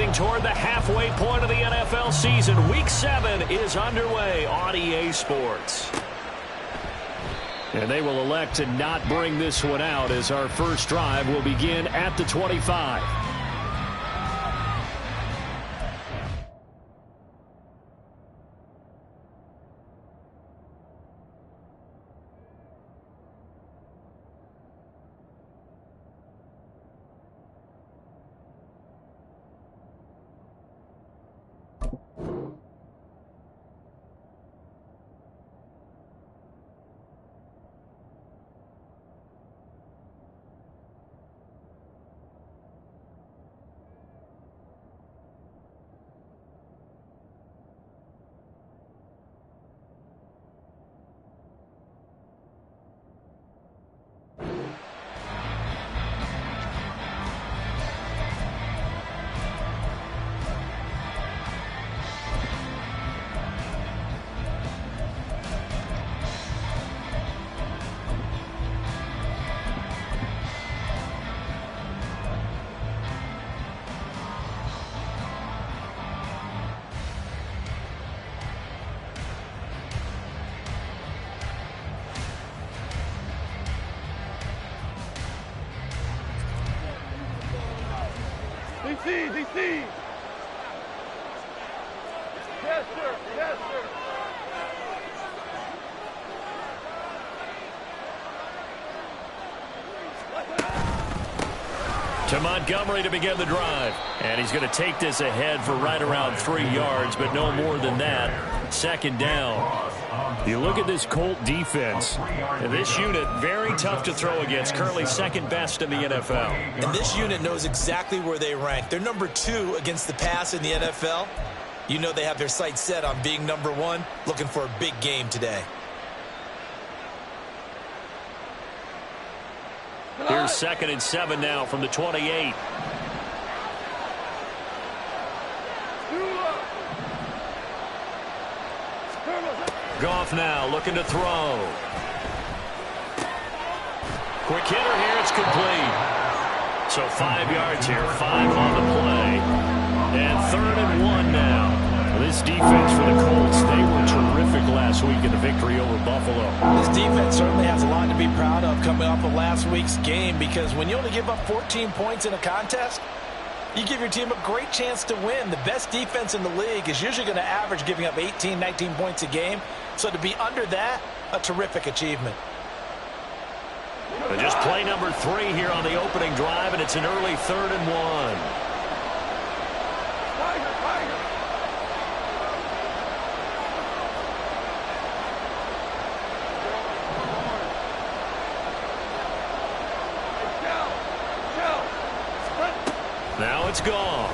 getting toward the halfway point of the NFL season. Week 7 is underway on EA Sports. And they will elect to not bring this one out as our first drive will begin at the 25. DC! Yes, sir. Yes, sir. To Montgomery to begin the drive. And he's going to take this ahead for right around 3 yards, but no more than that. Second down. You look at this Colt defense. And this unit, very tough to throw against. Currently second best in the NFL. And this unit knows exactly where they rank. They're number 2 against the pass in the NFL. You know they have their sights set on being number 1, looking for a big game today. Here's 2nd and 7 now from the 28. Goff now looking to throw. Quick hitter here, it's complete. So 5 yards here, 5 on the play. And 3rd and 1 now. This defense for the Colts, they were terrific last week in the victory over Buffalo. This defense certainly has a lot to be proud of coming off of last week's game, because when you only give up 14 points in a contest, you give your team a great chance to win. The best defense in the league is usually going to average giving up 18, 19 points a game. So to be under that, a terrific achievement. Just play number 3 here on the opening drive, and it's an early 3rd and 1. Now it's gone.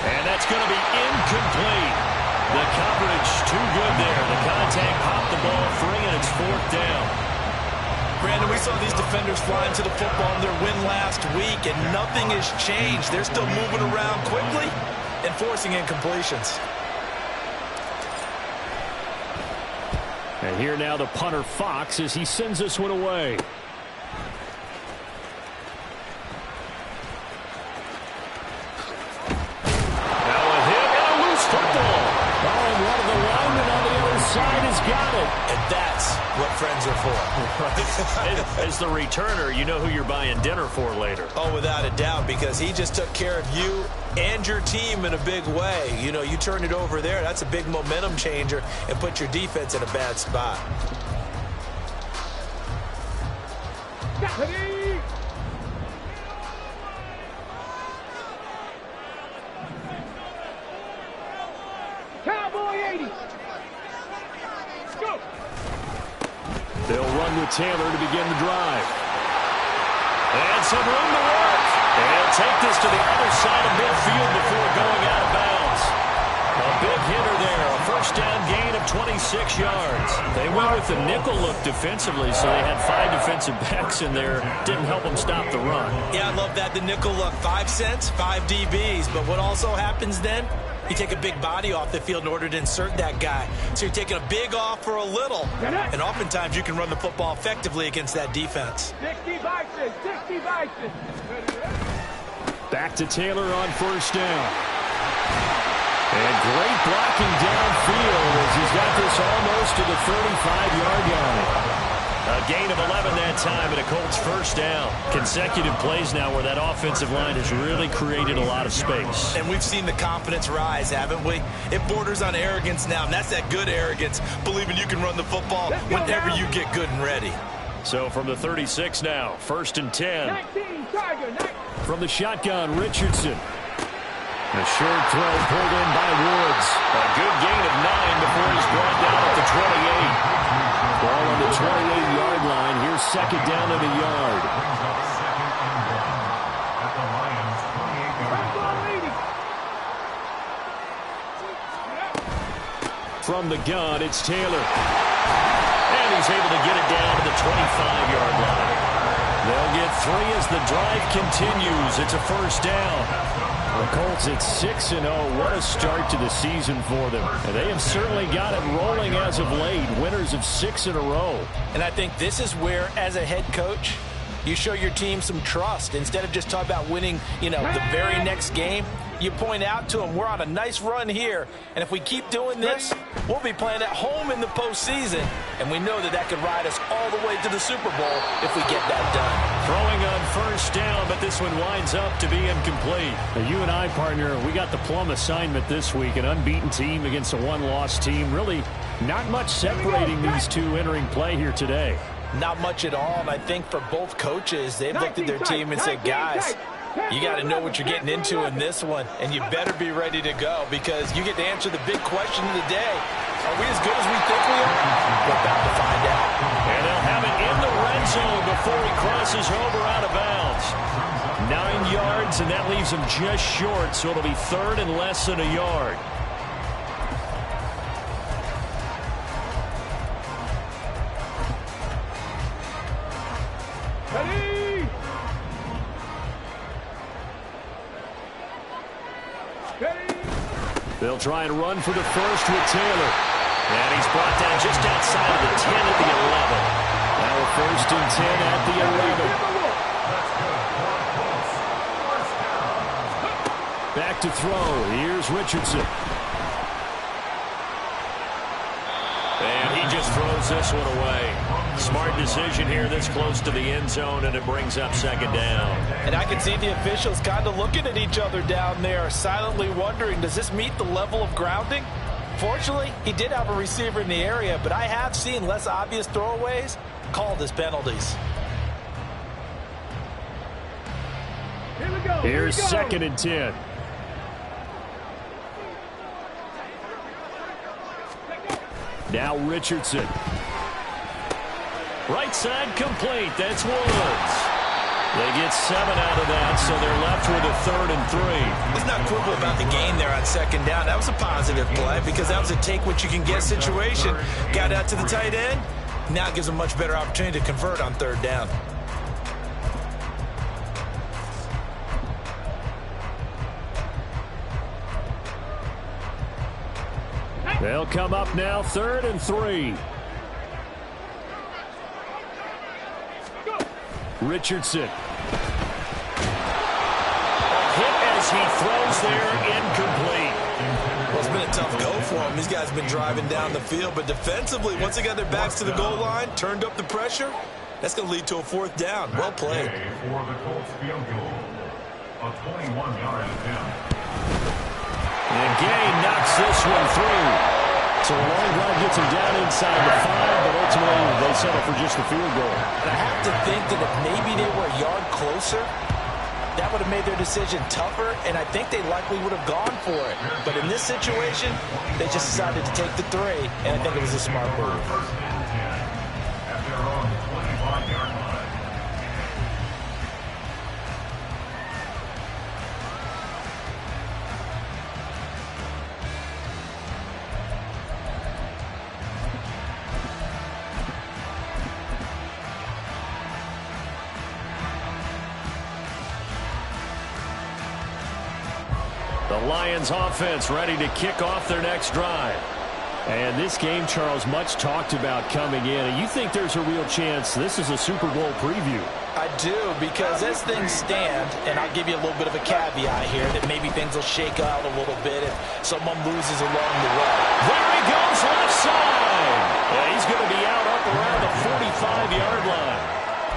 And that's going to be incomplete. The coverage too good there. The contact popped the ball free, and it's 4th down. Brandon, we saw these defenders flying to the football in their win last week, and nothing has changed. They're still moving around quickly and forcing incompletions. And here now the punter Fox as he sends this one away. Side has got it. And that's what friends are for. As the returner, you know who you're buying dinner for later. Oh, without a doubt, because he just took care of you and your team in a big way. You know, you turn it over there, that's a big momentum changer, and put your defense in a bad spot. Cowboy 80s. They'll run with Taylor to begin the drive. And some room to work. And he'll take this to the other side of midfield before going out of bounds. A big hitter there. A first down gain of 26 yards. They went with the nickel look defensively, so they had 5 defensive backs in there. Didn't help them stop the run. Yeah, I love that. The nickel look. 5 cents, 5 DBs. But what also happens then? You take a big body off the field in order to insert that guy. So you're taking a big off for a little. And oftentimes you can run the football effectively against that defense. 60 Bison, 60 Bison. Back to Taylor on first down. And great blocking downfield as he's got this almost to the 35-yard line. A gain of 11 that time and a Colts first down. Consecutive plays now where that offensive line has really created a lot of space. And we've seen the confidence rise, haven't we? It borders on arrogance now, and that's that good arrogance, believing you can run the football whenever you get good and ready. So from the 36 now, 1st and 10. From the shotgun, Richardson. A short throw pulled in by Woods. A good gain of 9 before he's brought down at the 28. Ball on the 28-yard line. Here's 2nd down and a yard. From the gun, it's Taylor. And he's able to get it down to the 25-yard line. They'll get 3 as the drive continues. It's a first down. The Colts at 6-0. What a start to the season for them. And they have certainly got it rolling as of late. Winners of 6 in a row. And I think this is where, as a head coach, you show your team some trust. Instead of just talking about winning, the very next game, you point out to them, we're on a nice run here. And if we keep doing this, we'll be playing at home in the postseason. And we know that could ride us all the way to the Super Bowl if we get that done. Throwing on first down, but this one winds up to be incomplete. Now, you and I, partner, we got the plum assignment this week. An unbeaten team against a one-loss team. Really not much separating these two entering play here today. Not much at all. And I think for both coaches, they've looked at their team and said, guys, you got to know what you're getting into in this one, and you better be ready to go because you get to answer the big question of the day. Are we as good as we think we are? We're about to find out. And they'll have it in the red zone before he crosses over out of bounds. 9 yards, and that leaves him just short, so it'll be 3rd and less than a yard. They'll try and run for the first with Taylor. And he's brought down just outside of the 10 at the 11. Now a 1st and 10 at the 11. Back to throw. Here's Richardson. And he just throws this one away. Smart decision here this close to the end zone, and it brings up 2nd down. And I can see the officials kind of looking at each other down there, silently wondering, does this meet the level of grounding? Fortunately, he did have a receiver in the area, but I have seen less obvious throwaways called as penalties. Here's 2nd and 10. Now Richardson. Right side complete. That's Woods. They get 7 out of that, so they're left with a 3rd and 3. Let's not quibble about the gain there on 2nd down. That was a positive play because that was a take-what-you-can-get situation. Got out to the tight end. Now it gives them a much better opportunity to convert on 3rd down. They'll come up now, 3rd and 3. Richardson. Hit as he throws there, incomplete. Well, it's been a tough go for him. These guys have been driving down the field, but defensively, once they got their backs to the goal line, turned up the pressure, that's going to lead to a 4th down. Well played. For the Colts field goal, a 21-yard attempt. And Gay knocks this one through. So a long drive gets him down inside the 5, but ultimately they settle for just the field goal. And I have to think that if maybe they were a yard closer, that would have made their decision tougher, and I think they likely would have gone for it. But in this situation, they just decided to take the 3, and I think it was a smart move. At their own 25-yard line. The Lions offense ready to kick off their next drive. And this game, Charles, much talked about coming in. And you think there's a real chance this is a Super Bowl preview? I do, because as things stand, and I'll give you a little bit of a caveat here, that maybe things will shake out a little bit if someone loses along the way. There he goes, left side. Yeah, he's going to be out up around the 45-yard line.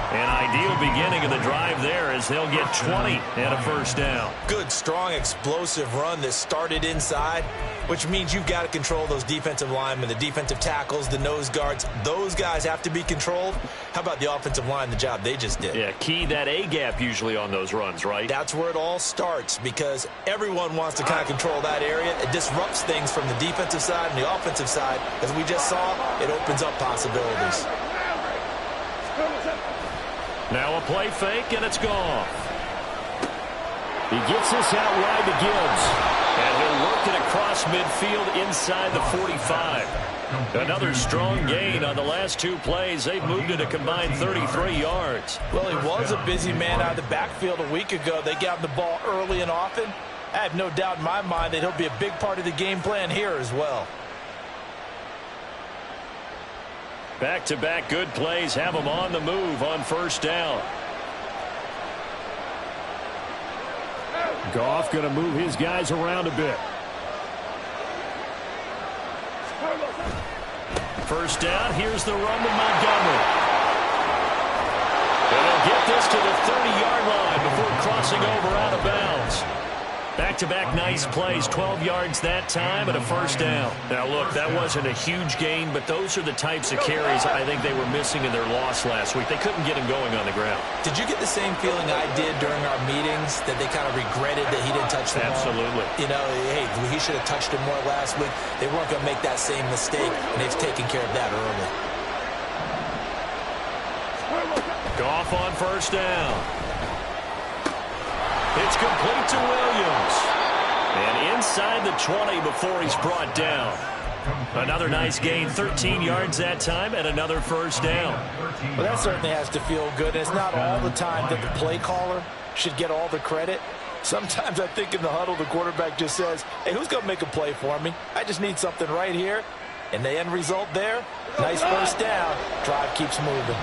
An ideal beginning of the drive there as they'll get 20 and a first down. Good, strong, explosive run that started inside, which means you've got to control those defensive linemen, the defensive tackles, the nose guards. Those guys have to be controlled. How about the offensive line, the job they just did? Yeah, key that A-gap usually on those runs, right? That's where it all starts, because everyone wants to kind of control that area. It disrupts things from the defensive side and the offensive side. As we just saw, it opens up possibilities. Now a play fake, and it's gone. He gets this out wide to Gibbs. And he'll work it across midfield inside the 45. Another strong gain on the last two plays. They've moved it a combined 33 yards. Well, he was a busy man out of the backfield a week ago. They got him the ball early and often. I have no doubt in my mind that he'll be a big part of the game plan here as well. Back-to-back good plays have him on the move on first down. Goff going to move his guys around a bit. First down, here's the run to Montgomery. And they'll get this to the 30-yard line before crossing over out of bounds. Back-to-back nice plays, 12 yards that time and a first down. Now, look, that wasn't a huge gain, but those are the types of carries I think they were missing in their loss last week. They couldn't get him going on the ground. Did you get the same feeling I did during our meetings, that they kind of regretted that he didn't touch the ball? Absolutely. You know, hey, he should have touched it more last week. They weren't going to make that same mistake, and they've taken care of that early. Goff on first down. It's complete to Williams. And inside the 20 before he's brought down. Another nice gain, 13 yards that time, and another first down. Well, that certainly has to feel good. And it's not all the time that the play caller should get all the credit. Sometimes I think in the huddle, the quarterback just says, hey, who's going to make a play for me? I just need something right here. And the end result there, nice first down. Drive keeps moving.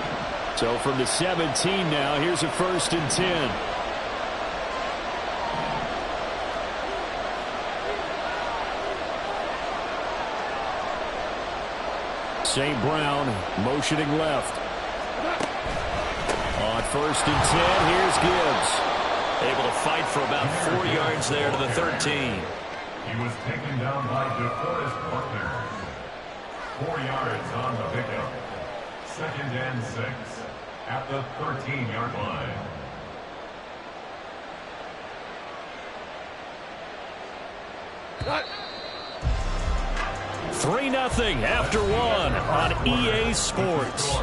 So from the 17 now, here's a 1st and 10. St. Brown motioning left. On 1st and 10, here's Gibbs. Able to fight for about 4 yards there to the 13. He was taken down by DeForest Buckner. 4 yards on the pickup. 2nd and 6 at the 13-yard line. Cut. 3-0 after one on EA Sports.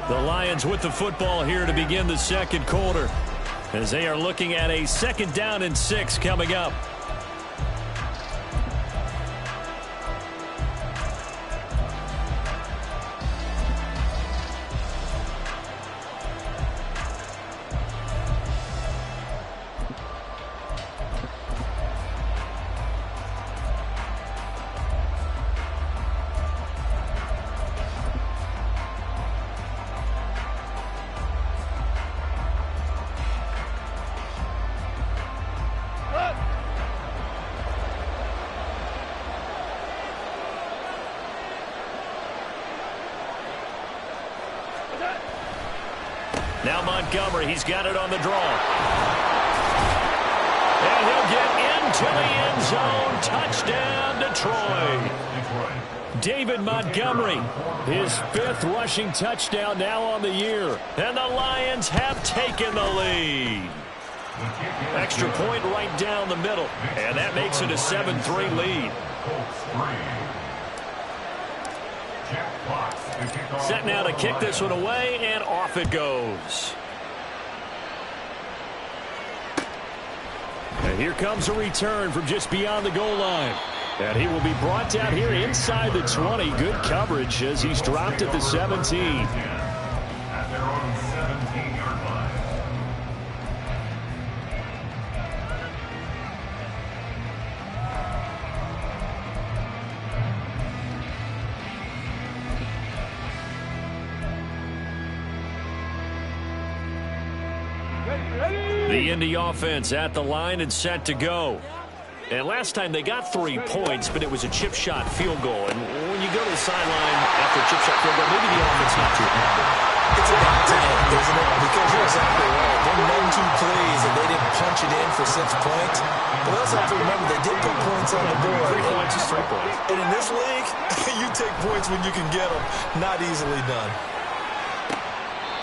The Lions with the football here to begin the second quarter as they are looking at a 2nd down and 6 coming up. Now Montgomery, he's got it on the draw. And he'll get into the end zone. Touchdown, Detroit. David Montgomery, his 5th rushing touchdown now on the year. And the Lions have taken the lead. Extra point right down the middle. And that makes it a 7-3 lead. Set now to kick this one away, and off it goes. And here comes a return from just beyond the goal line. And he will be brought down here inside the 20. Good coverage as he's dropped at the 17. At their own 17-yard line. The Indy offense at the line and set to go. And last time they got 3 points, but it was a chip shot field goal. And when you go to the sideline after a chip shot field goal, maybe the offense not too happy. It's about to end, isn't it? Because you're exactly right. They're 1-2 plays, and they didn't punch it in for 6 points. But we also have to remember they did put points on the board. 3 points is 3 points. And in this league, you take points when you can get them. Not easily done.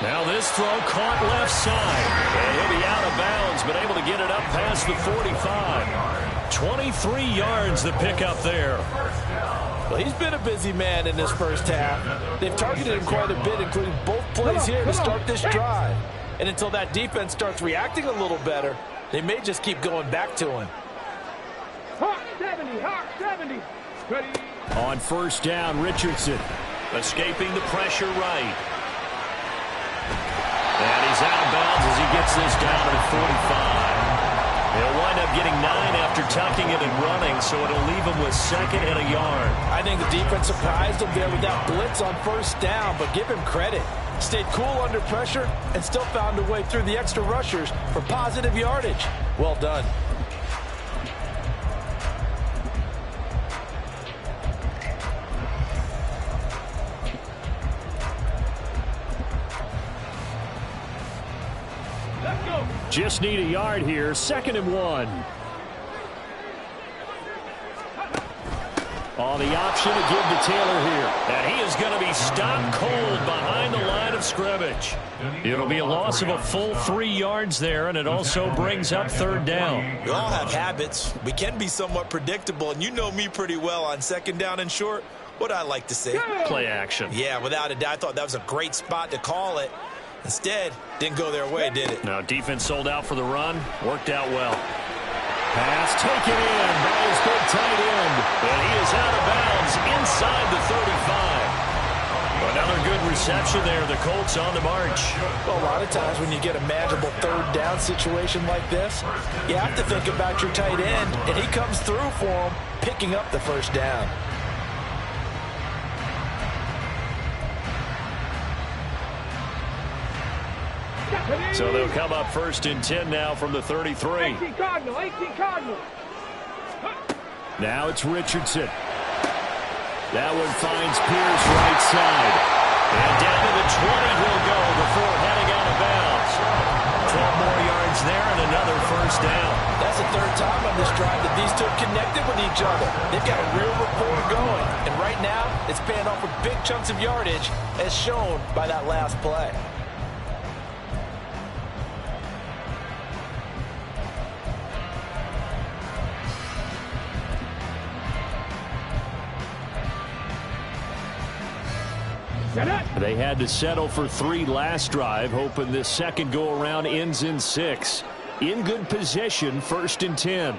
Now this throw caught left side. And he'll be out of bounds, but able to get it up past the 45. 23 yards the pickup there. Well, he's been a busy man in this first half. They've targeted him quite a bit, including both plays here to start this drive. And until that defense starts reacting a little better, they may just keep going back to him. Hawk 70. Ready. On first down, Richardson escaping the pressure right. And he's out of bounds as he gets this down to the 45. He'll wind up getting 9 after tucking it and running, so it'll leave him with 2nd and a yard. I think the defense surprised him there with that blitz on first down, but give him credit. Stayed cool under pressure and still found a way through the extra rushers for positive yardage. Well done. Just need a yard here. 2nd and 1. On the option to give to Taylor here. And he is going to be stopped cold behind the line of scrimmage. It'll be a loss of a full 3 yards there, and it also brings up 3rd down. We all have habits. We can be somewhat predictable, and you know me pretty well on 2nd down and short. What I like to say? Play action. Yeah, without a doubt. I thought that was a great spot to call it. Instead, didn't go their way, did it? No, defense sold out for the run. Worked out well. Pass taken in by his big tight end. And he is out of bounds inside the 35. Another good reception there. The Colts on the march. Well, a lot of times when you get a manageable 3rd down situation like this, you have to think about your tight end, and he comes through for him, picking up the 1st down. So they'll come up 1st and 10 now from the 33. 18 Cardinal. Now it's Richardson. That one finds Pierce right side. And down to the 20 he'll go before heading out of bounds. 12 more yards there and another 1st down. That's the 3rd time on this drive that these two have connected with each other. They've got a real rapport going. And right now, it's paying off with big chunks of yardage, as shown by that last play. They had to settle for 3 last drive, hoping this second go-around ends in 6. In good position, 1st and 10.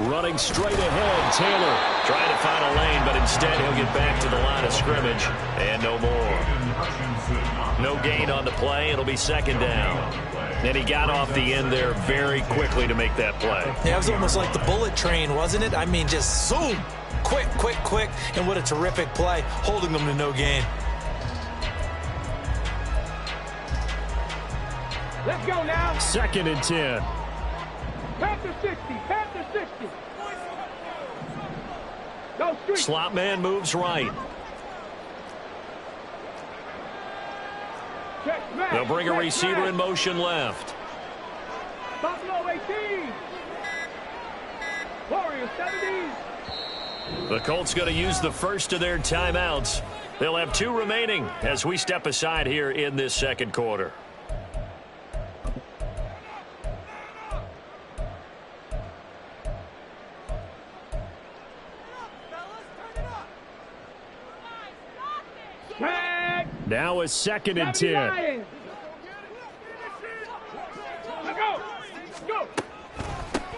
Running straight ahead, Taylor trying to find a lane, but instead he'll get back to the line of scrimmage. And no more. No gain on the play. It'll be 2nd down. And he got off the end there very quickly to make that play. Yeah, it was almost like the bullet train, wasn't it? I mean, just zoom. Quick, and what a terrific play, holding them to no gain. Let's go now. 2nd and 10. Panther 60. Go street. Slot man moves right. Check, man. They'll bring a Check, receiver man. in motion left. Buffalo 18. Warriors 70. The Colts going to use the first of their timeouts. They'll have 2 remaining as we step aside here in this 2nd quarter. Now a 2nd and 10.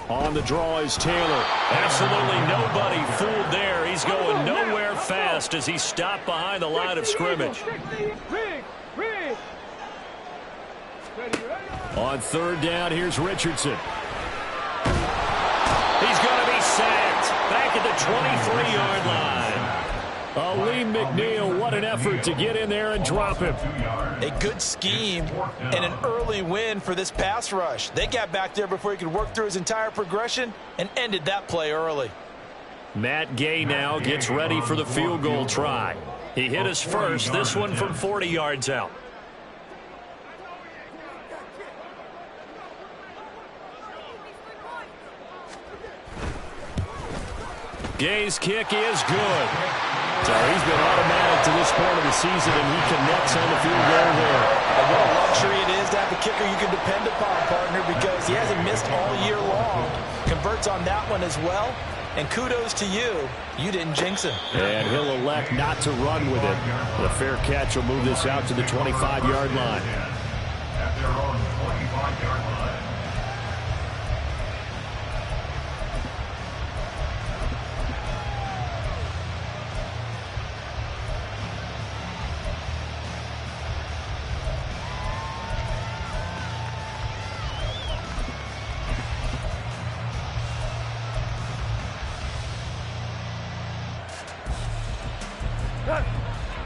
On the draw is Taylor. Absolutely nobody fooled there. He's going nowhere fast as he's stopped behind the line of scrimmage. On 3rd down, here's Richardson. He's going to be sacked back at the 23-yard line. Lee McNeil, what an effort to get in there and drop him. A good scheme and an early win for this pass rush. They got back there before he could work through his entire progression and ended that play early. Matt Gay now gets ready for the field goal try. He hit his first, this one from 40 yards out. Gay's kick is good. So he's been automatic to this point of the season, and he connects on the field goal there. And what a luxury it is to have a kicker you can depend upon, partner, because he hasn't missed all year long. Converts on that one as well. And kudos to you. You didn't jinx him. And he'll elect not to run with it. The fair catch will move this out to the 25-yard line. At their own 25-yard line.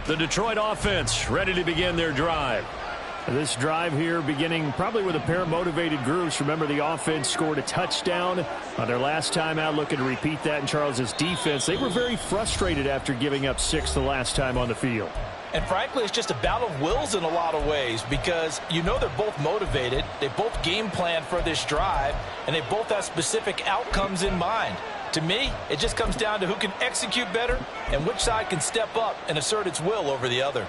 The Detroit offense ready to begin their drive. This drive here beginning probably with a pair of motivated groups. Remember, the offense scored a touchdown on their last time out, looking to repeat that in Charles's defense. They were very frustrated after giving up 6 the last time on the field. And frankly, it's just a battle of wills in a lot of ways because you know they're both motivated. They both game plan for this drive, and they both have specific outcomes in mind. To me, it just comes down to who can execute better and which side can step up and assert its will over the other.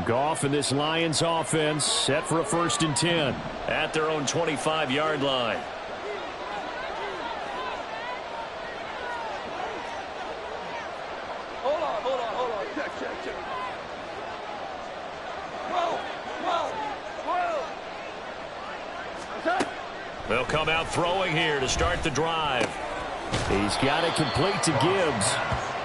Goff and this Lions offense set for a 1st and 10 at their own 25-yard line. Hold on. Check. They'll come out throwing here to start the drive. He's got it complete to Gibbs.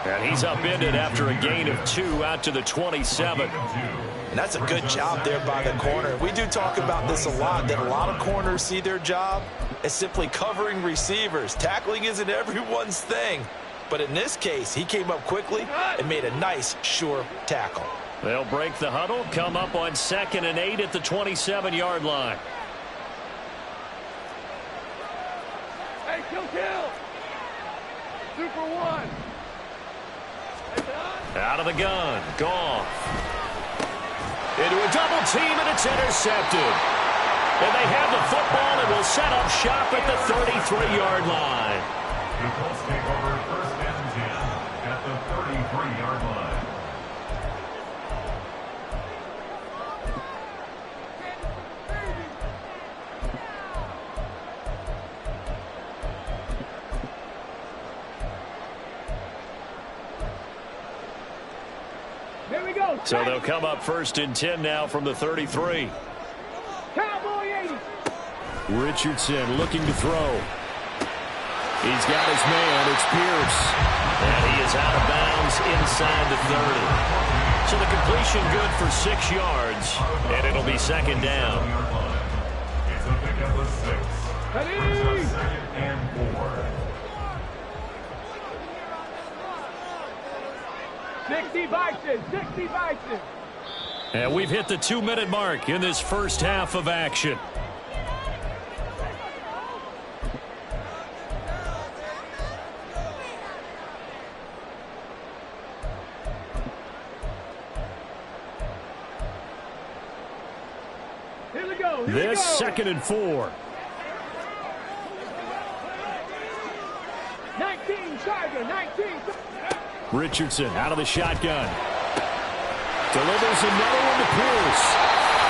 And he's upended after a gain of 2 out to the 27. And that's a good job there by the corner. We do talk about this a lot, that a lot of corners see their job as simply covering receivers. Tackling isn't everyone's thing. But in this case, he came up quickly and made a nice, sure tackle. They'll break the huddle, come up on 2nd and 8 at the 27-yard line. Hey, kill. Super 1. Out of the gun, Goff. Into a double team, and it's intercepted. And they have the football and will set up shop at the 33-yard line. The Colts take over 1st and 10 at the 33-yard line. Here we go. So they'll come up 1st and 10 now from the 33. Cowboy 80. Richardson looking to throw. He's got his man. It's Pierce. And he is out of bounds inside the 30. So the completion good for 6 yards. And it'll be 2nd down. It's a pickup of 6. Ready? 2nd and 4. 60 Bison. And we've hit the 2-minute mark in this first half of action. Here we go. This 2nd and 4. 19 Tiger, 19. Richardson out of the shotgun. Delivers another one to Pierce.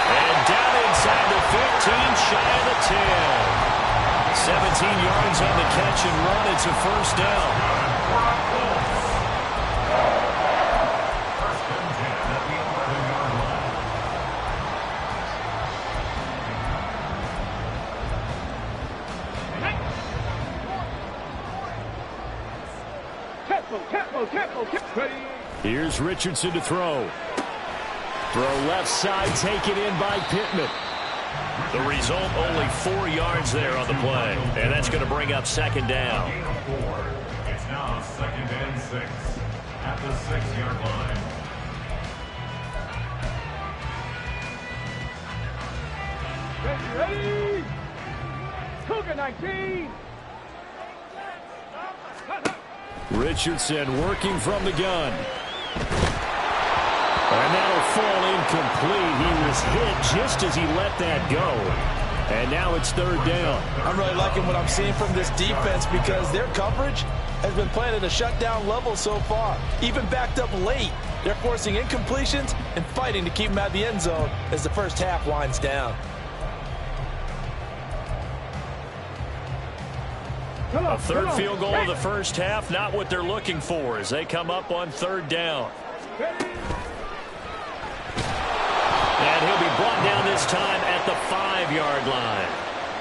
And down inside the 15, shy of the 10. 17 yards on the catch and run. It's a 1st down. 1st and 10 at the 11-yard line. Tempo. Ready? Here's Richardson to throw. Throw left side taken in by Pittman. The result, only 4 yards there on the play. And that's going to bring up second down. It's now second and 6 at the 6-yard line. Ready? Cougar 19. Richardson working from the gun. And that'll fall incomplete. He was hit just as he let that go. And now it's third down. I'm really liking what I'm seeing from this defense because their coverage has been playing at a shutdown level so far. Even backed up late, they're forcing incompletions and fighting to keep them out of the end zone as the first half winds down. A third field goal of the first half, not what they're looking for as they come up on third down. And he'll be brought down this time at the 5-yard line.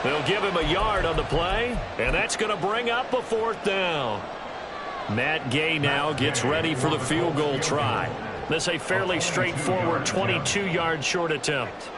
They'll give him a yard on the play, and that's going to bring up a fourth down. Matt Gay now gets ready for the field goal try. This is a fairly straightforward 22-yard short attempt.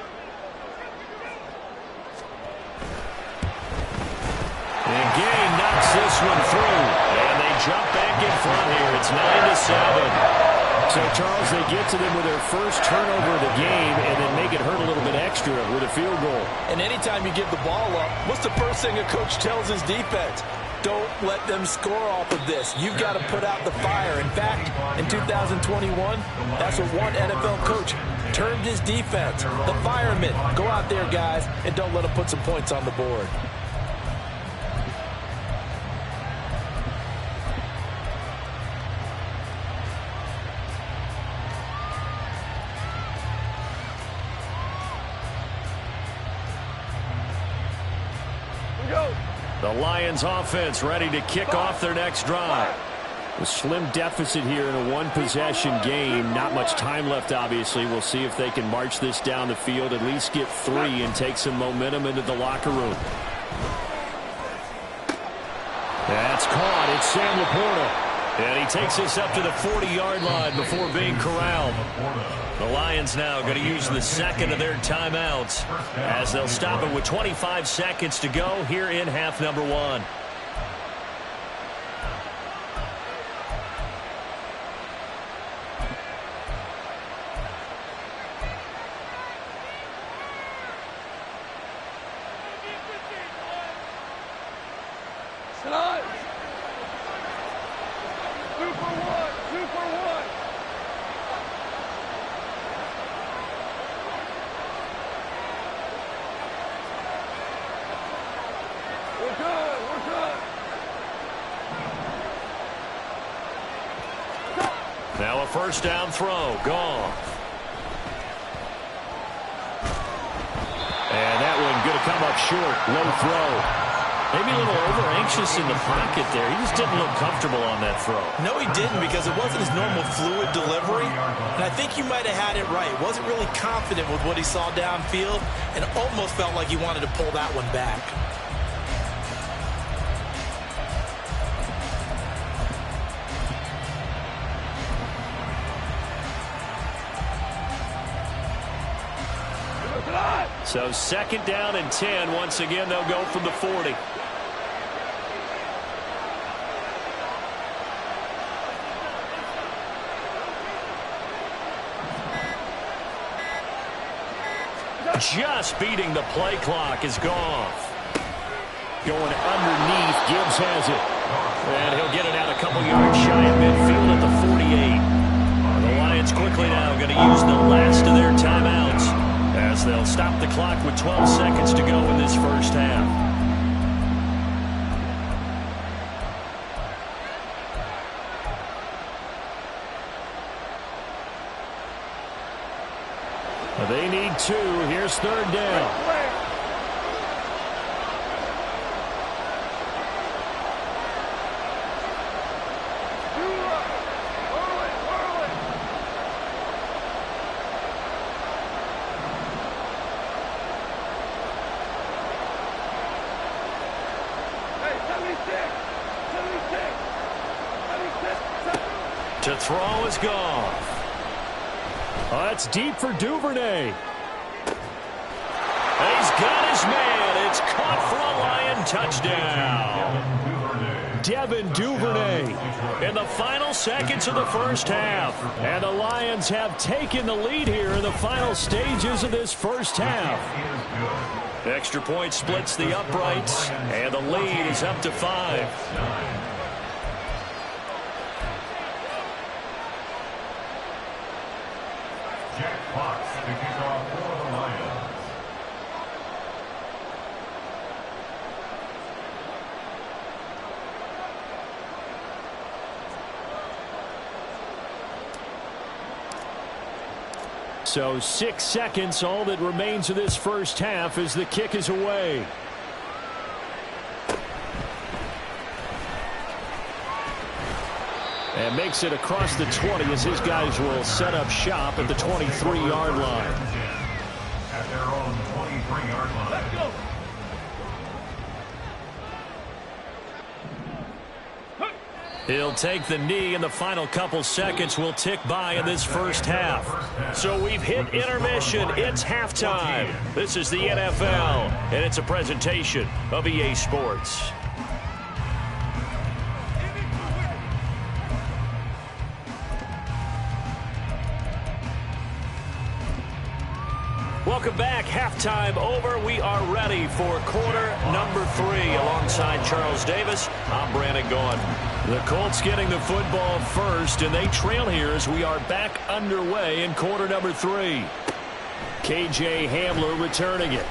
And Gay knocks this one through, and they jump back in front here. It's 9-7. So, Charles, they get to them with their first turnover of the game and then make it hurt a little bit extra with a field goal. And anytime you give the ball up, what's the first thing a coach tells his defense? Don't let them score off of this. You've got to put out the fire. In fact, in 2021, that's what one NFL coach termed his defense. The firemen. Go out there, guys, and don't let them put some points on the board. The Lions offense ready to kick off their next drive. A slim deficit here in a one-possession game. Not much time left, obviously. We'll see if they can march this down the field, at least get 3 and take some momentum into the locker room. That's caught. It's Sam Laporta. And he takes this up to the 40-yard line before being corralled. The Lions now going to use the second of their timeouts as they'll stop it with 25 seconds to go here in half number 1. Now a first down throw. Goff. And that one going to come up short. Low throw. Maybe a little over-anxious in the pocket there. He just didn't look comfortable on that throw. No, he didn't because it wasn't his normal fluid delivery. And I think you might have had it right. Wasn't really confident with what he saw downfield and almost felt like he wanted to pull that one back. So second down and 10. Once again, they'll go from the 40. Just beating the play clock is Goff. Going underneath, Gibbs has it. And he'll get it out a couple yards shy of midfield at the 48. The Lions quickly now going to use the last of their timeouts as they'll stop the clock with 12 seconds to go in this first half. They need 2. Here's third down. To throw is Goff. Oh, that's deep for Duvernay. And he's got his man. It's caught for a Lion touchdown. Devin Duvernay in the final seconds of the first half. And the Lions have taken the lead here in the final stages of this first half. Extra point splits the uprights, and the lead is up to 5. Jack Fox to kick off for the Lions. So 6 seconds, all that remains of this first half as the kick is away. And makes it across the 20 as his guys will set up shop at the 23-yard line. At their own 23-yard line. Let's go. He'll take the knee, and the final couple seconds will tick by in this first half. So we've hit intermission. It's halftime. This is the NFL, and it's a presentation of EA Sports. Welcome back. Halftime over. We are ready for quarter number 3. Alongside Charles Davis, I'm Brandon Gaughan. The Colts getting the football first, and they trail here as we are back underway in quarter number 3. KJ Hamler returning it.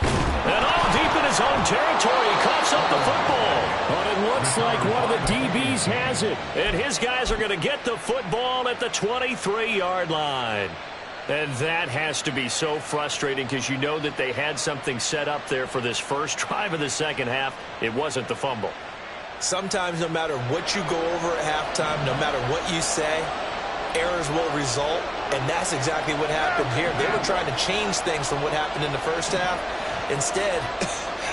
And all deep in his own territory, he coughs up the football. But it looks like one of the DBs has it. And his guys are going to get the football at the 23-yard line. And that has to be so frustrating because you know that they had something set up there for this first drive of the second half. It wasn't the fumble. Sometimes no matter what you go over at halftime, no matter what you say, errors will result, and that's exactly what happened here. They were trying to change things from what happened in the first half. Instead,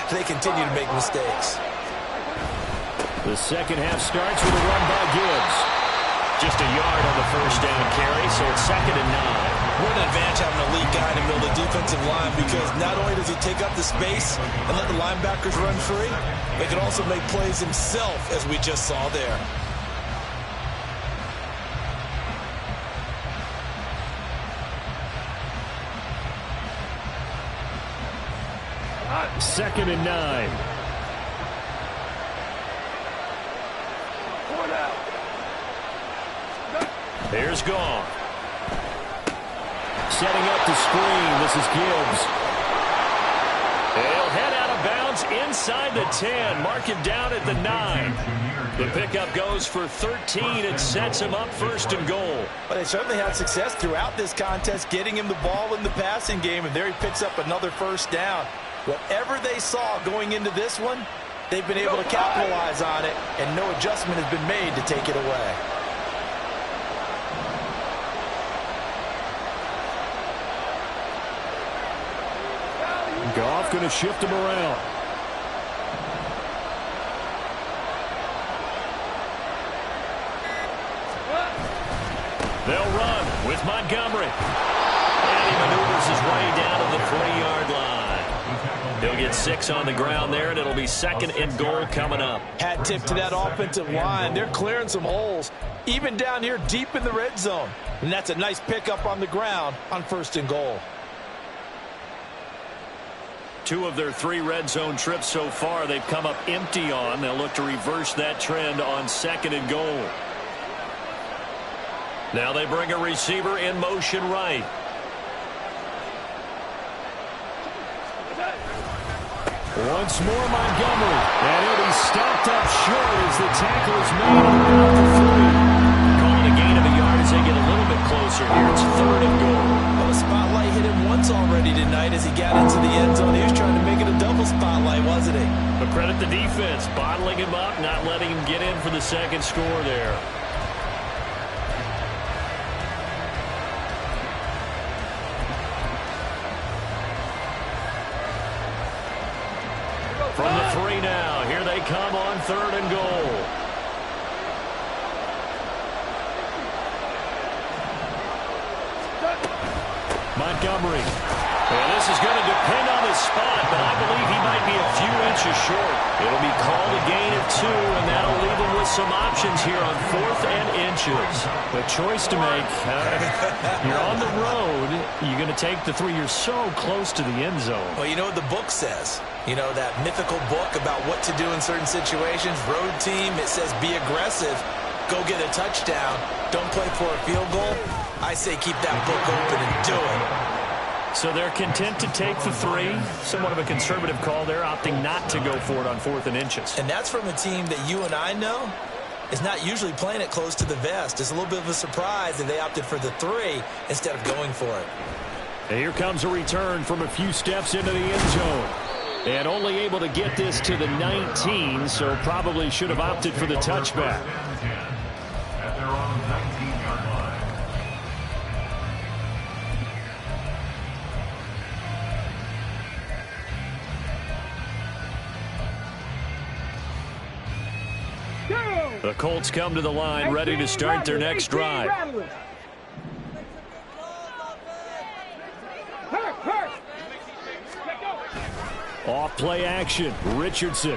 they continue to make mistakes. The second half starts with a run by Gibbs. Just a yard on the first down carry, so it's 2nd and 9. What an advantage having an elite guy in the middle of the defensive line, because not only does he take up the space and let the linebackers run free, but he can also make plays himself, as we just saw there. Second and 9. Here's Goff. Setting up the screen. This is Gibbs. He'll head out of bounds inside the 10. Mark him down at the 9. The pickup goes for 13 and sets him up 1st and goal. But they certainly had success throughout this contest, getting him the ball in the passing game, and there he picks up another first down. Whatever they saw going into this one, they've been able to capitalize on it, and no adjustment has been made to take it away. Goff going to shift him around. They'll run with Montgomery. And he maneuvers his way down to the 3-yard line. He'll get 6 on the ground there, and it'll be 2nd and goal coming up. Hat tip to that offensive line. They're clearing some holes, even down here deep in the red zone. And that's a nice pickup on the ground on 1st and goal. 2 of their 3 red zone trips so far they've come up empty on. They'll look to reverse that trend on 2nd and goal. Now they bring a receiver in motion right. Once more Montgomery. And he'll be stopped up short as the tackle is made about the 3. Calling a gain of a yard as they get a little bit closer here. It's 3rd and goal. Well, the spotlight hit him once already tonight as he got into the end zone. He was trying to make it a double spotlight, wasn't he? But credit the defense, bottling him up, not letting him get in for the 2nd score there. From the 3 now, here they come on 3rd and goal. Montgomery. And this is going to depend on his spot, but I believe he might be a few inches short. It'll be called a gain of 2, and that'll leave him with some options here on 4th and inches. A choice to make. You're on the road. You're going to take the 3. You're so close to the end zone. Well, you know what the book says. You know, that mythical book about what to do in certain situations. Road team, it says be aggressive. Go get a touchdown. Don't play for a field goal. I say keep that book open and do it. So they're content to take the 3. Somewhat of a conservative call there, opting not to go for it on 4th and inches. And that's from a team that you and I know is not usually playing it close to the vest. It's a little bit of a surprise that they opted for the 3 instead of going for it. And here comes a return from a few steps into the end zone. And only able to get this to the 19, so probably should have opted for the touchback. At their own 19-yard line. The Colts come to the line, ready to start their next drive. Off play action, Richardson.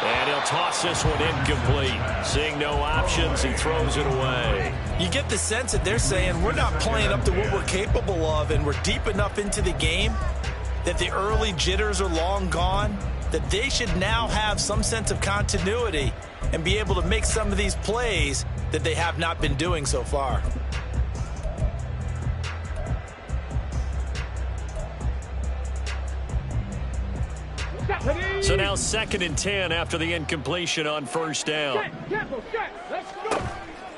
And he'll toss this one incomplete. Seeing no options, he throws it away. You get the sense that they're saying we're not playing up to what we're capable of, and we're deep enough into the game that the early jitters are long gone, that they should now have some sense of continuity and be able to make some of these plays that they have not been doing so far. So now 2nd and 10 after the incompletion on 1st down.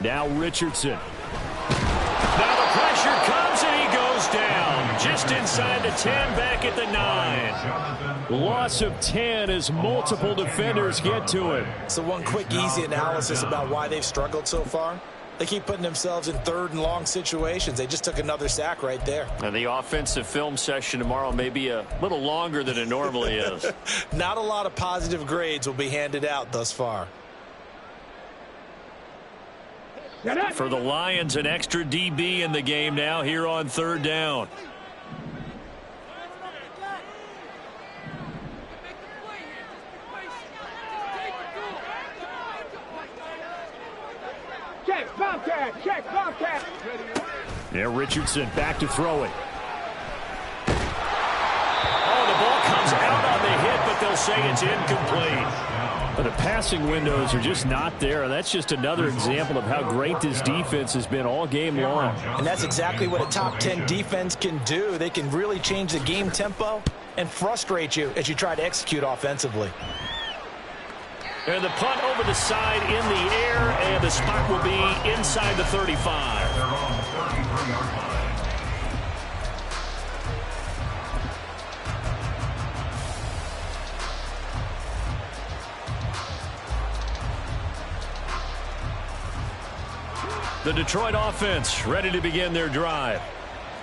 Now Richardson. Now the pressure comes and he goes down. Just inside the 10, back at the 9. Loss of 10 as multiple defenders get to him. So one quick, easy analysis about why they've struggled so far. They keep putting themselves in 3rd and long situations. They just took another sack right there. And the offensive film session tomorrow may be a little longer than it normally is. Not a lot of positive grades will be handed out thus far. For the Lions, an extra DB in the game now here on 3rd down. Check, Bobcat, check, Bobcat. Yeah, Richardson back to throw it. Oh, the ball comes out on the hit, but they'll say it's incomplete. But the passing windows are just not there. That's just another example of how great this defense has been all game long. And that's exactly what a top 10 defense can do. They can really change the game tempo and frustrate you as you try to execute offensively. And the punt over the side in the air, and the spot will be inside the 35. The Detroit offense ready to begin their drive.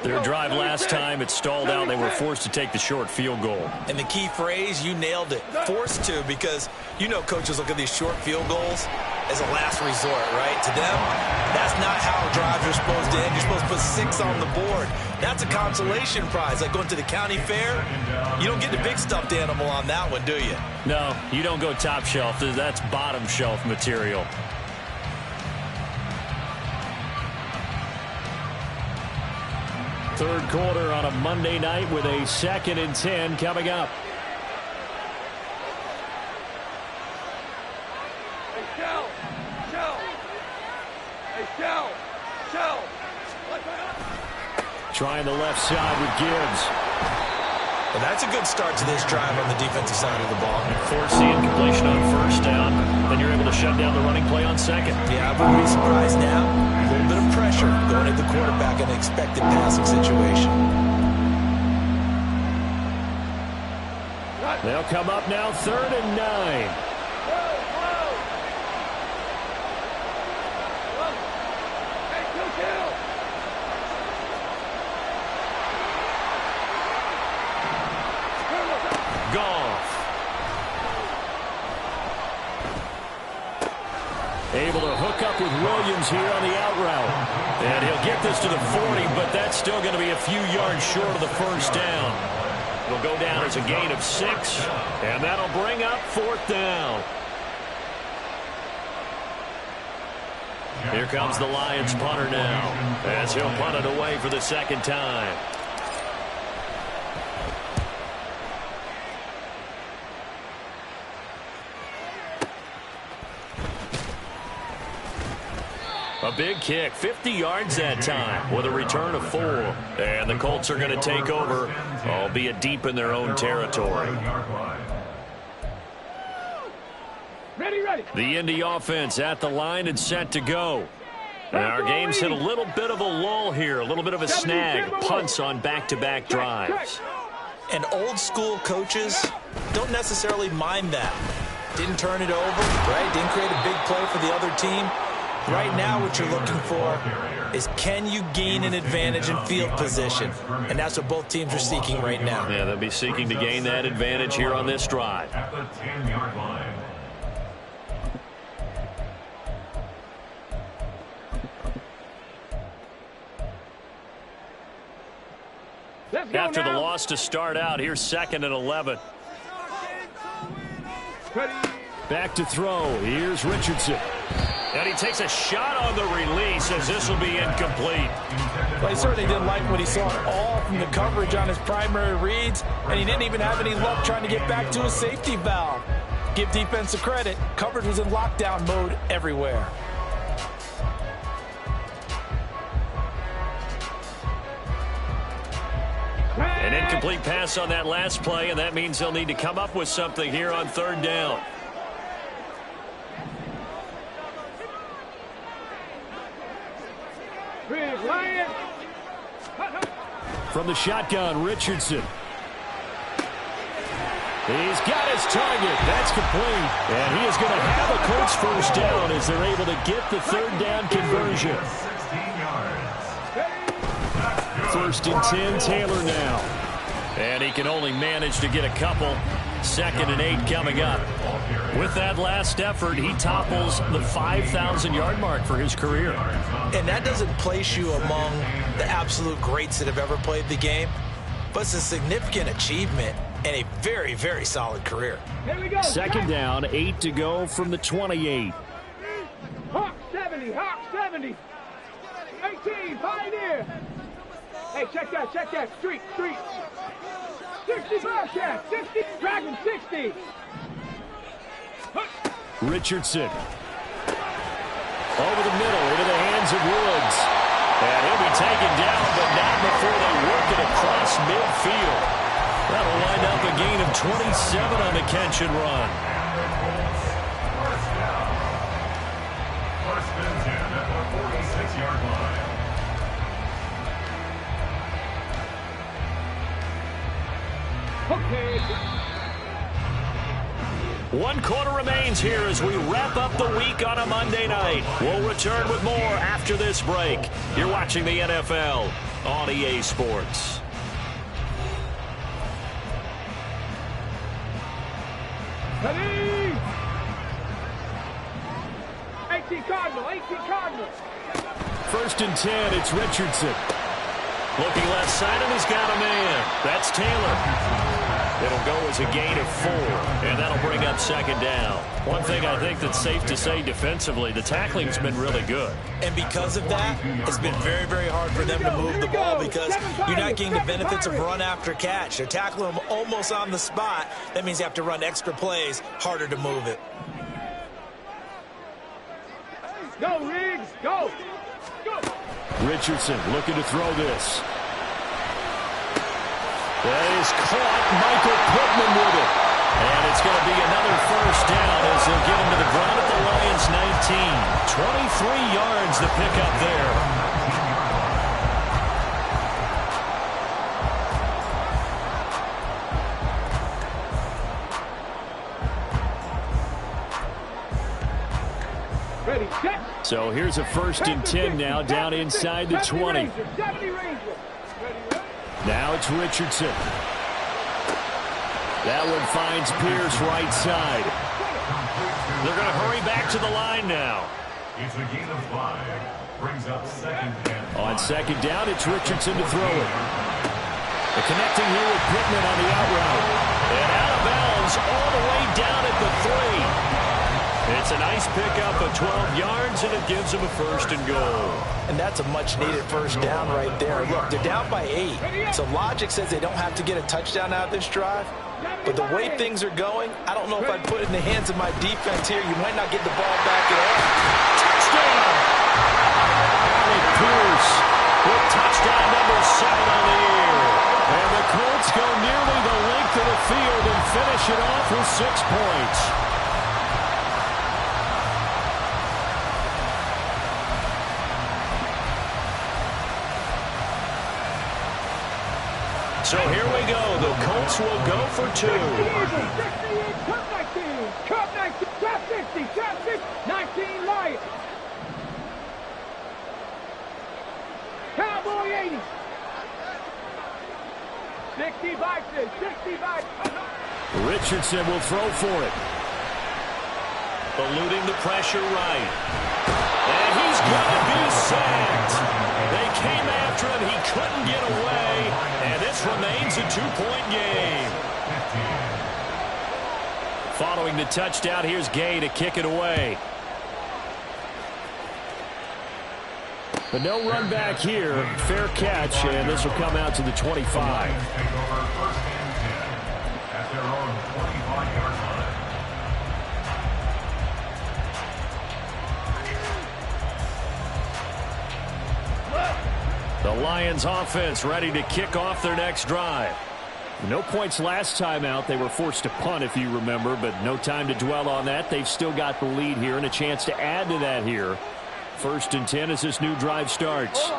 Their drive last time, it stalled out. They were forced to take the short field goal. And the key phrase, you nailed it, forced to, because you know coaches look at these short field goals as a last resort, right? To them, that's not how drives are supposed to end. You're supposed to put 6 on the board. That's a consolation prize, like going to the county fair. You don't get the big stuffed animal on that one, do you? No, you don't go top shelf. That's bottom shelf material. Third quarter on a Monday night with a 2nd and 10 coming up. Hey, Shell. Hey, Shell. Trying the left side with Gibbs. Well, that's a good start to this drive on the defensive side of the ball. Force the incompletion on 1st down. Then you're able to shut down the running play on 2nd. Yeah, I wouldn't be surprised now. A little bit of pressure going at the quarterback in an expected passing situation. They'll come up now 3rd and 9. Able to hook up with Williams here on the out route. And he'll get this to the 40, but that's still going to be a few yards short of the first down. It'll go down as a gain of 6, and that'll bring up 4th down. Here comes the Lions punter now, as he'll punt it away for the second time. A big kick, 50 yards that time, with a return of 4. And the Colts are going to take over, albeit deep in their own territory. Ready. The Indy offense at the line and set to go. And our game's hit a little bit of a lull here, a little bit of a snag, punts on back-to-back drives. And old-school coaches don't necessarily mind that. Didn't turn it over, right? Didn't create a big play for the other team. Right now what you're looking for is, can you gain an advantage in field position? And that's what both teams are seeking right now. Yeah, they'll be seeking to gain that advantage here on this drive. At the 10-yard line. After the loss to start out, here's 2nd and 11. Back to throw. Here's Richardson. And he takes a shot on the release as this will be incomplete. Well, he certainly didn't like what he saw all from the coverage on his primary reads, and he didn't even have any luck trying to get back to his safety valve. Give defensive credit. Coverage was in lockdown mode everywhere. An incomplete pass on that last play, and that means they'll need to come up with something here on 3rd down. From the shotgun, Richardson. He's got his target. That's complete. And he is going to have a Colts first down as they're able to get the 3rd down conversion. 1st and 10, Taylor now. And he can only manage to get a couple. 2nd and 8 coming up. With that last effort, he topples the 5,000-yard mark for his career. And that doesn't place you among the absolute greats that have ever played the game, but it's a significant achievement and a very, very solid career. Here we go. 2nd down, 8 to go from the 28. Hawk 70, Hawk 70. 18, Pioneer. Hey, check that. Street. 60, Bearcat, 60, Dragon 60. Richardson. Over the middle, into the hands of Woods. And he'll be taken down, but not before they work it across midfield. That'll wind up a gain of 27 on the catch and run. First and 10 at the 46-yard line. Okay. 1 quarter remains here as we wrap up the week on a Monday night. We'll return with more after this break. You're watching the NFL on EA Sports. Ready. 18 Cardinal. 1st and 10, it's Richardson. Looking left side, and he's got a man. That's Taylor. It'll go as a gain of 4, and that'll bring up 2nd down. One thing I think that's safe to say defensively, the tackling's been really good. And because of that, it's been very, very hard for them to move the ball because you're not getting the benefits of run after catch. They're tackling them almost on the spot. That means you have to run extra plays, harder to move it. Go, Riggs, go. Richardson looking to throw this. That is caught. Michael Pittman with it. And it's going to be another first down as they'll get him to the ground at the Lions' 19. 23 yards to pick up there. Ready, set. So here's a 1st and 10 now down inside the 20. Now it's Richardson. That one finds Pierce right side. They're going to hurry back to the line now. It's a gain of 5. Brings up second and 5. On second down, it's Richardson to throw it. The connecting here with Pittman on the out route. And out of bounds all the way down at the 3. It's a nice pickup of 12 yards, and it gives them a first and goal. And that's a much-needed first down right there. Look, they're down by 8, so logic says they don't have to get a touchdown out of this drive. But the way things are going, I don't know if I'd put it in the hands of my defense here. You might not get the ball back at all. Touchdown! Alec Pierce with touchdown number 7 on the year. And the Colts go nearly the length of the field and finish it off with 6 points. So here we go. The Colts will go for 2. 60, 19, cut 19, trap 60, trap 60, 19 Lions. Cowboy 80. 60 Vikings, 60 Vikings. Richardson will throw for it. Eluding the pressure right. And he's going to be sacked. They came after him. He couldn't get away. And this remains a 2-point game. Following the touchdown, here's Gay to kick it away. But no run back here. Fair catch, and this will come out to the 25. Take over first and 10 at their own 25-yard line. The Lions offense ready to kick off their next drive. No points last time out. They were forced to punt, if you remember, but no time to dwell on that. They've still got the lead here and a chance to add to that here. First and 10 as this new drive starts.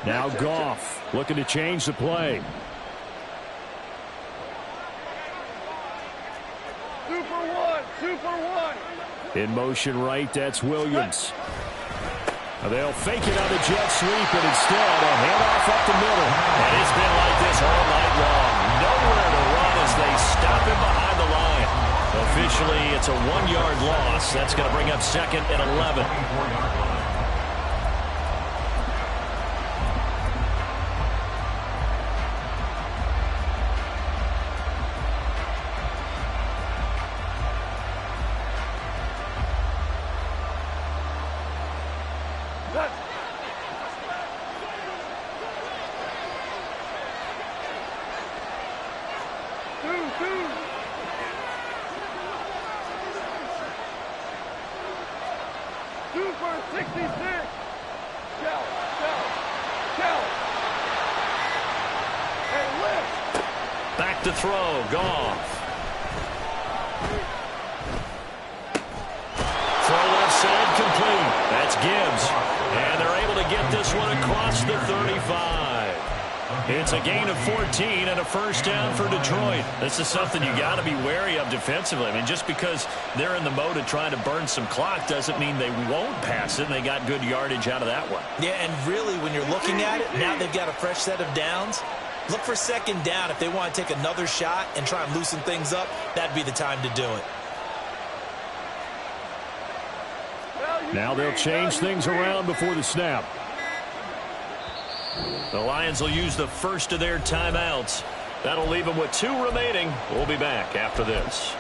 Now Goff looking to change the play. Super one. In motion right, that's Williams. They'll fake it on the jet sweep, and instead a handoff up the middle. And it's been like this all night long. Nowhere to run as they stop him behind the line. Officially, it's a 1-yard loss. That's going to bring up second and 11. Super 66. Shell. And lift. Back to throw. Goff. Throw left side complete. That's Gibbs. And they're able to get this one across the 35. It's a gain of 14 and a first down for Detroit. This is something you got to be wary of defensively. I mean, just because they're in the mode of trying to burn some clock doesn't mean they won't pass it. And they got good yardage out of that one. Yeah, and really, when you're looking at it, now they've got a fresh set of downs. Look for second down. If they want to take another shot and try and loosen things up, that'd be the time to do it. Now they'll change things around before the snap. The Lions will use the first of their timeouts. That'll leave them with 2 remaining. We'll be back after this.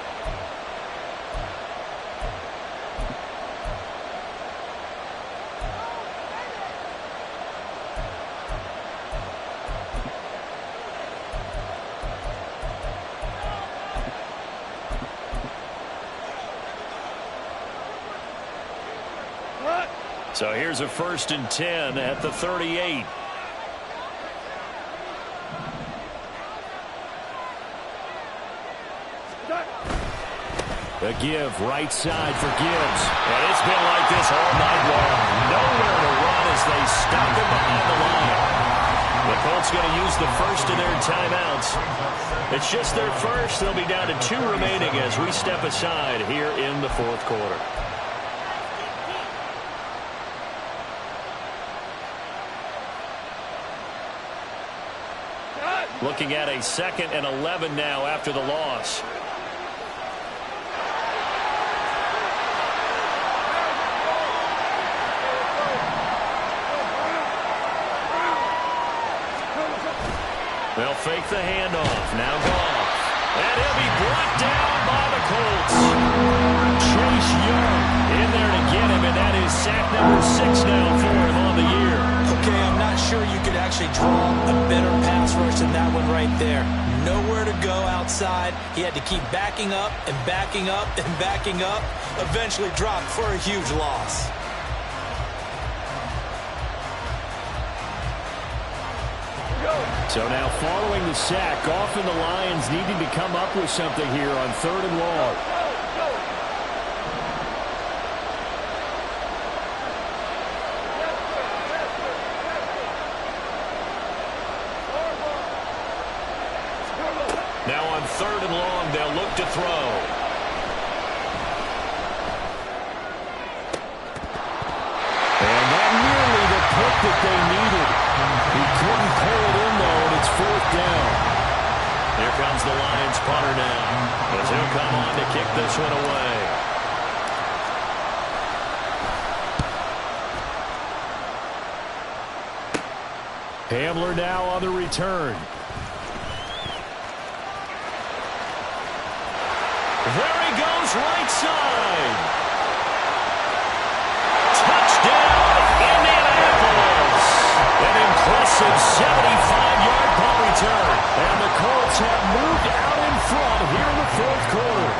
So here's a first and 10 at the 38. The give, right side for Gibbs. And it's been like this all night long. Nowhere to run as they stop him behind the line. The Colts going to use the first of their timeouts. It's just their first. They'll be down to 2 remaining as we step aside here in the 4th quarter. Looking at a 2nd and 11 now after the loss. They'll fake the handoff. Now Goff. And he'll be brought down by the Colts. Chase Young in there to get him, and that is sack number 6 now for him on the year. Okay, I'm not sure you could actually draw a better pass rush than that one right there. Nowhere to go outside. He had to keep backing up and backing up and backing up. Eventually dropped for a huge loss. So now following the sack, Goff and the Lions needing to come up with something here on 3rd and long. Now on 3rd and long, they'll look to throw. And not nearly the pick that they needed. He couldn't pull it in, though, and it's 4th down. Here comes the Lions punter now, as he'll come on to kick this one away. Hamler now on the return. There he goes, right side. Touchdown, Indianapolis. An impressive 75-yard punt return. And the Colts have moved out in front here in the 4th quarter.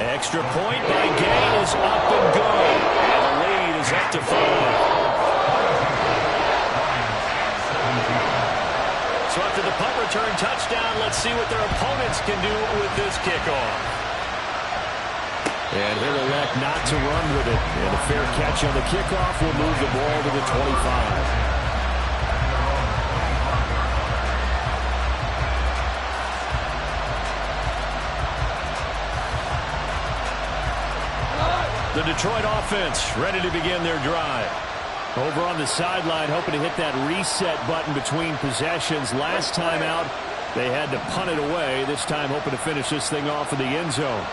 Extra point by Gain is up and good. And the lead is up to 5. So after the punt return touchdown, let's see what their opponents can do with this kickoff. And he'll elect not to run with it. And a fair catch on the kickoff will move the ball to the 25. The Detroit offense ready to begin their drive. Over on the sideline, hoping to hit that reset button between possessions. Last time out, they had to punt it away. This time, hoping to finish this thing off in the end zone.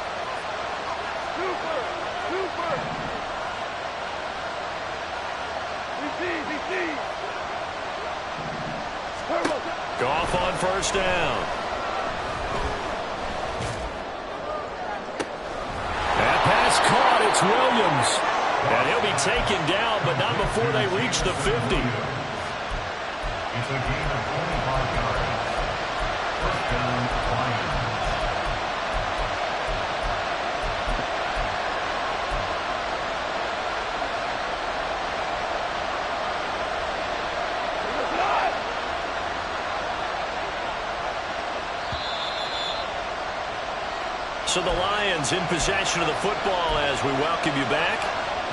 Goff on 1st down. That pass caught. It's Williams. And he'll be taken down, but not before they reach the 50. It's a gain of 25 yards. 1st down, Lions. So the Lions in possession of the football as we welcome you back.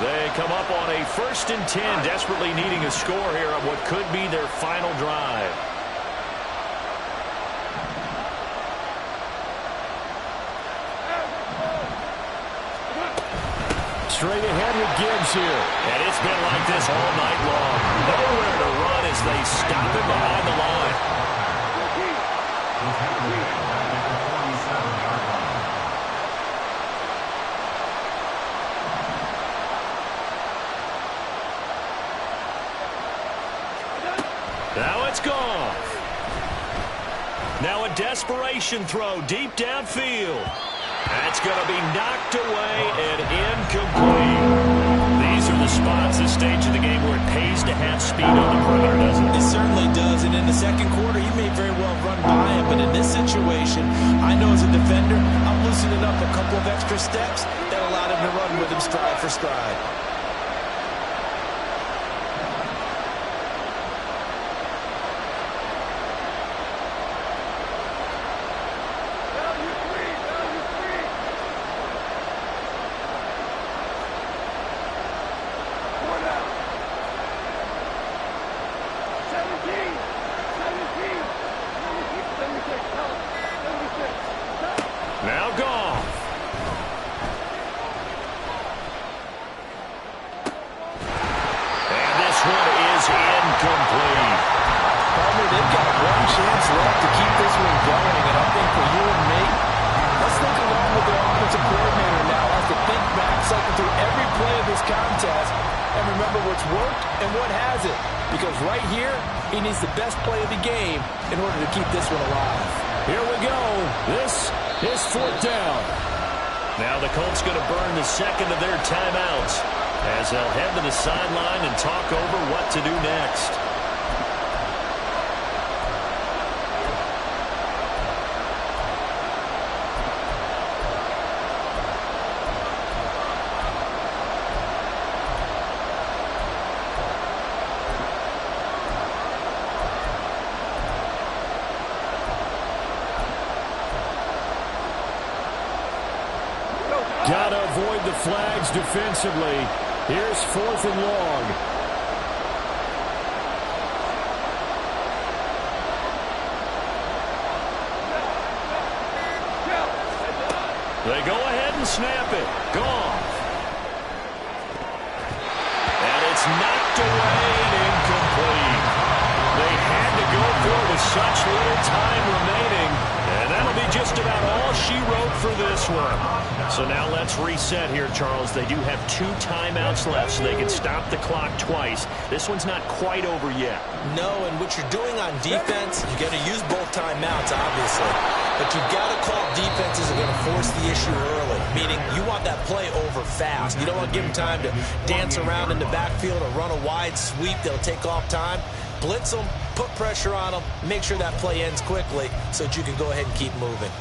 They come up on a 1st and 10, desperately needing a score here on what could be their final drive. Straight ahead with Gibbs here. And it's been like this all night long. Nowhere to run as they stop it behind the line. Now it's Goff. Now a desperation throw deep downfield. That's going to be knocked away and incomplete. These are the spots, this stage of the game, where it pays to have speed on the perimeter, doesn't it? It certainly does, and in the 2nd quarter, he may very well run by him, but in this situation, I know as a defender, I'm loosening up a couple of extra steps that allowed him to run with him stride for stride. Now Goff. And this one is incomplete. Partner, they've got one chance left to keep this one going, and I think for you and me, let's think along with their offensive coordinator now as to think back, cycle through every play of this contest, and remember what's worked and what hasn't. Because right here, he needs the best play of the game in order to keep this one alive. Here we go. This is 4th down. Now the Colts going to burn the second of their timeouts as they'll head to the sideline and talk over what to do next. Got to avoid the flags defensively. Here's 4th and long. They go ahead and snap it. Gone. And it's knocked away and incomplete. They had to go for it with such little time remaining. And that'll be just about all she wrote for this one. So now let's reset here, Charles. They do have 2 timeouts left, so they can stop the clock twice. This one's not quite over yet. No, and what you're doing on defense, you got to use both timeouts, obviously. But you've got to call defenses that are going to force the issue early, meaning you want that play over fast. You don't want to give them time to dance around in the backfield or run a wide sweep that'll take off time. Blitz them, put pressure on them, make sure that play ends quickly so that you can go ahead and keep moving.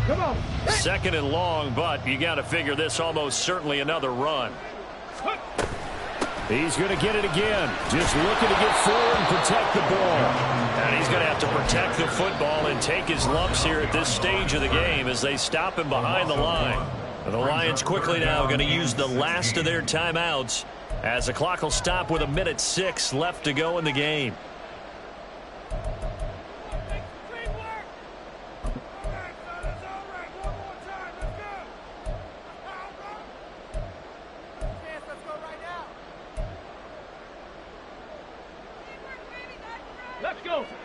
Come on. 2nd and long, but you got to figure this almost certainly another run. He's going to get it again. Just looking to get forward and protect the ball. And he's going to have to protect the football and take his lumps here at this stage of the game as they stop him behind the line. And the Lions quickly now going to use the last of their timeouts as the clock will stop with 1:06 left to go in the game.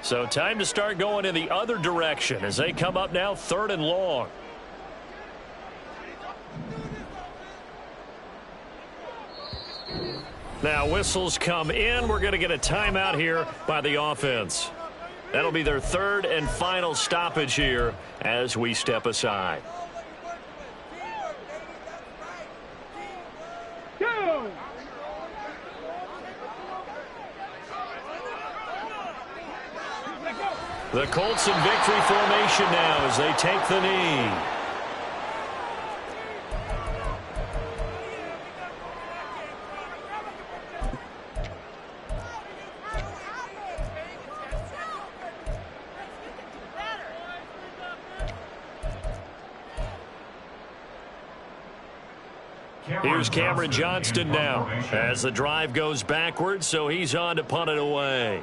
So time to start going in the other direction as they come up now 3rd and long. Now whistles come in. We're going to get a timeout here by the offense. That'll be their 3rd and final stoppage here as we step aside. Go! The Colts in victory formation now as they take the knee. Here's Cameron Johnston now as the drive goes backwards, so he's on to punt it away.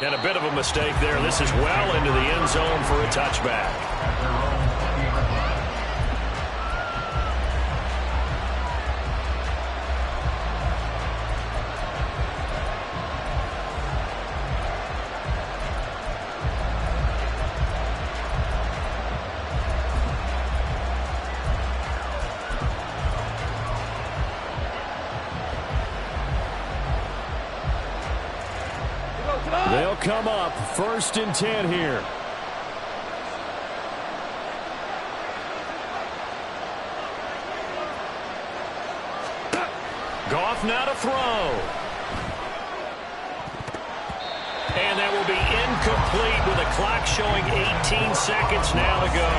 And a bit of a mistake there. This is well into the end zone for a touchback. They'll come up 1st and 10 here. Goff now to throw. And that will be incomplete with a clock showing 18 seconds now to go.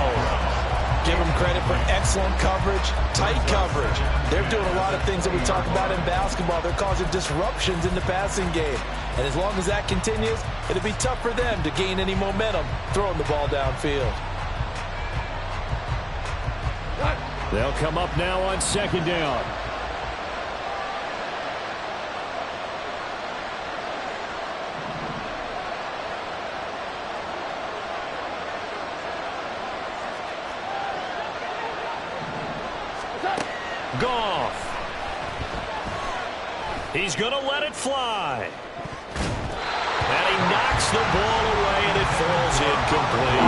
Give them credit for excellent coverage, tight coverage. They're doing a lot of things that we talk about in basketball. They're causing disruptions in the passing game. And as long as that continues, it'll be tough for them to gain any momentum throwing the ball downfield. They'll come up now on second down. Goff. He's going to let it fly. And he knocks the ball away, and it falls incomplete.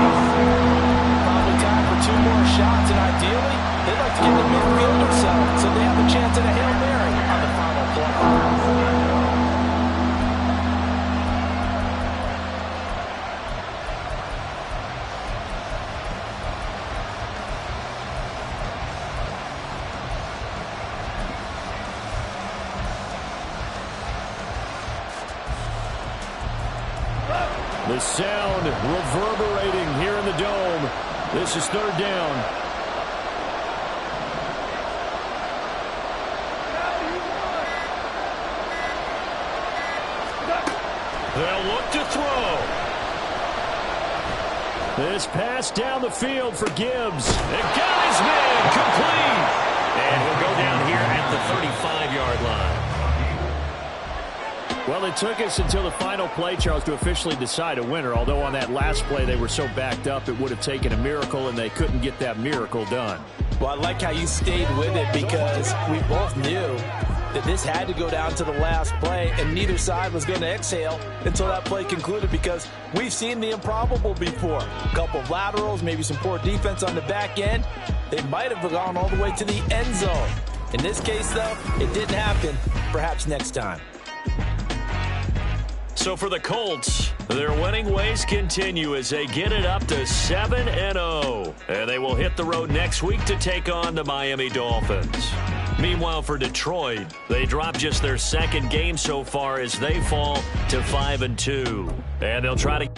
Probably time for 2 more shots, and ideally, they'd like to get the midfield themselves so they have a chance at a Hail Mary on the final play. The sound reverberating here in the dome. This is third down. They'll look to throw. This pass down the field for Gibbs. And got his man complete. And he'll go down here at the 35-yard line. Well, it took us until the final play, Charles, to officially decide a winner. Although on that last play they were so backed up, it would have taken a miracle, and they couldn't get that miracle done. Well, I like how you stayed with it because we both knew that this had to go down to the last play, and neither side was going to exhale until that play concluded because we've seen the improbable before. A couple of laterals, maybe some poor defense on the back end. They might have gone all the way to the end zone. In this case, though, it didn't happen. Perhaps next time. So for the Colts, their winning ways continue as they get it up to 7-0. And they will hit the road next week to take on the Miami Dolphins. Meanwhile, for Detroit, they drop just their second game so far as they fall to 5-2. And they'll try to